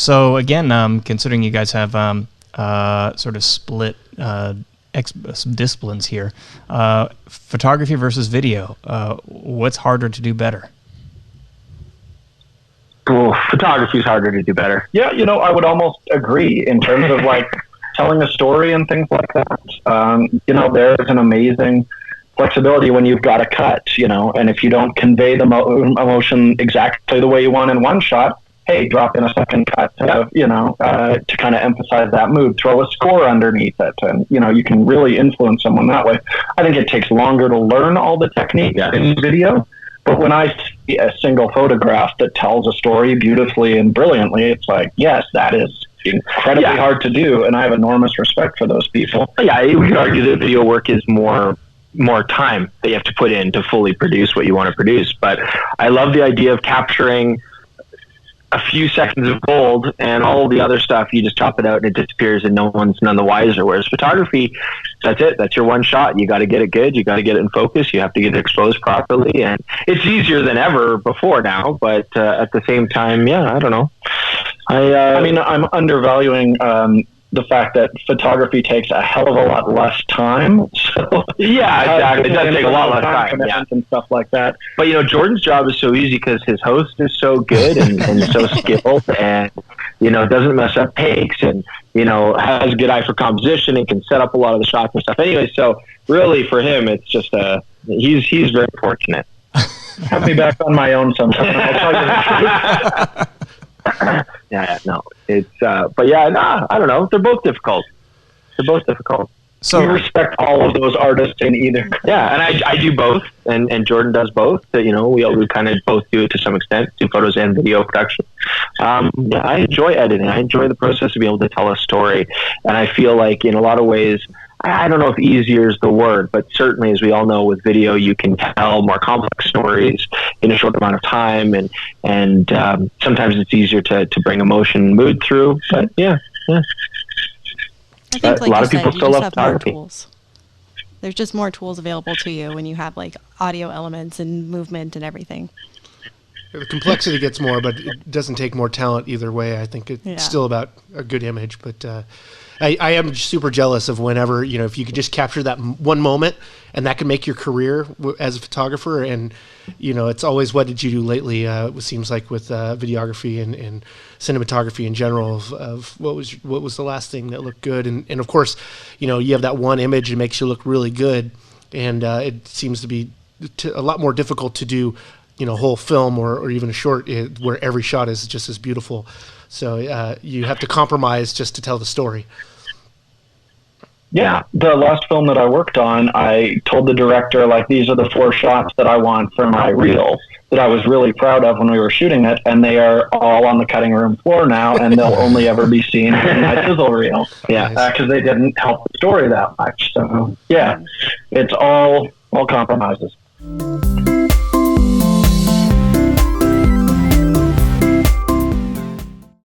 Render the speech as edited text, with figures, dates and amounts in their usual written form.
So again, considering you guys have sort of split disciplines here, photography versus video, what's harder to do better? Photography is harder to do better. Yeah, I would almost agree in terms of like telling a story and things like that. There's an amazing flexibility when you've got a cut, and if you don't convey the emotion exactly the way you want in one shot, hey, drop in a second cut, to kind of emphasize that mood, throw a score underneath it, and, you can really influence someone that way. I think it takes longer to learn all the techniques in video, but when I see a single photograph that tells a story beautifully and brilliantly, it's like, yes, that is incredibly hard to do, and I have enormous respect for those people. Yeah, we could argue that video work is more time that you have to put in to fully produce what you want to produce, but I love the idea of capturing a few seconds of gold, and all the other stuff, you just chop it out and it disappears and no one's none the wiser. Whereas photography, that's it. That's your one shot. You got to get it good. You got to get it in focus. You have to get it exposed properly. And it's easier than ever before now, but at the same time, I don't know. I mean, I'm undervaluing the fact that photography takes a hell of a lot less time. So yeah, exactly. It does take a lot less time. And stuff like that. But, Jordan's job is so easy because his host is so good and so skilled and, doesn't mess up takes and, has a good eye for composition and can set up a lot of the shots and stuff anyway. So really for him, it's just he's very fortunate. Have me back on my own sometime. I'll tell you the truth. It's but I don't know, they're both difficult. So we respect all of those artists in either. Yeah, and I do both, and Jordan does both. So, we kind of both do it to some extent, do photos and video production. I enjoy editing. I enjoy the process of being able to tell a story, and I feel like in a lot of ways, I don't know if easier is the word, but certainly, as we all know, with video, you can tell more complex stories in a short amount of time, and sometimes it's easier to bring emotion and mood through. But yeah. I think, like a lot you of people said, still you love just have more photography. tools. There's just more tools available to you when you have like audio elements and movement and everything. The complexity gets more, but it doesn't take more talent either way. I think it's still about a good image, but I am super jealous of whenever, if you could just capture that one moment and that could make your career as a photographer. And, it's always, what did you do lately? It seems like with videography and cinematography in general of what was the last thing that looked good. And of course, you have that one image that makes you look really good. And it seems to be a lot more difficult to do, a whole film or even a short where every shot is just as beautiful. So you have to compromise just to tell the story. Yeah, the last film that I worked on, I told the director, these are the 4 shots that I want for my reel that I was really proud of when we were shooting it, and they are all on the cutting room floor now, and they'll only ever be seen in my sizzle reel. Yeah, because they didn't help the story that much. So, yeah, it's all compromises.